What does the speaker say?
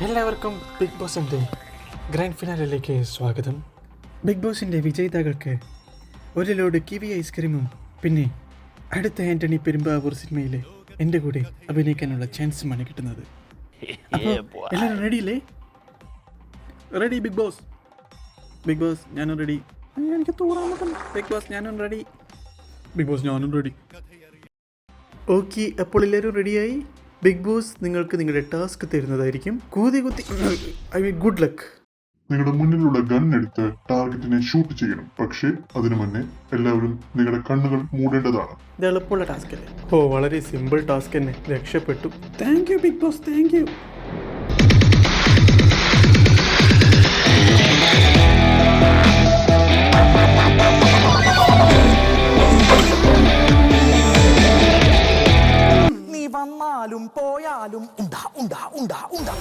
എല്ലാവർക്കും ബിഗ് ബോസിൻ്റെ ഗ്രാൻഡ് ഫിനാലിലേക്ക് സ്വാഗതം. ബിഗ് ബോസിൻ്റെ വിജയിതാക്കൾക്ക് ഒരു ലോഡ് കിവി ഐസ്ക്രീമും പിന്നെ അടുത്ത ആൻ്റണി പെരുമ്പാവൂർ സിനിമയിൽ എൻ്റെ കൂടെ അഭിനയിക്കാനുള്ള ചാൻസുമാണ് കിട്ടുന്നത്. അപ്പോൾ എല്ലാവരും റെഡിയില്ലേ? Ready Bigg Boss? Bigg Boss ഞാനും റെഡി. എനിക്ക് തോന്നുന്നു ബിഗ് ബോസ് ഞാനും റെഡി. ബിഗ് ബോസ് ഞാനും റെഡി. ഓക്കെ, അപ്പോൾ എല്ലാവരും റെഡിയായി. ബിഗ് ബോസ് നിങ്ങൾക്ക് നിങ്ങളുടെ ടാസ്ക് തരുന്നതായിരിക്കും. കൂതി ഗുഡ് ലക്ക്. നിങ്ങളുടെ മുന്നിലുള്ള ഗൺ എടുത്ത് ടാർഗറ്റിനെ ഷൂട്ട് ചെയ്യണം. പക്ഷേ അതിനു മുന്നേ എല്ലാവരും നിങ്ങളുടെ കണ്ണുകൾ മൂടേണ്ടതാണ്. ഇത് എളുപ്പമുള്ള ടാസ്ക് അല്ലേ? ഓ, വളരെ സിമ്പിൾ ടാസ്ക് തന്നെ. രക്ഷപ്പെട്ടു. Thank you big boss, thank you. വന്നാലും പോയാലും ഉണ്ടാ ഉണ്ടാ ഉണ്ടാ ഉണ്ടാ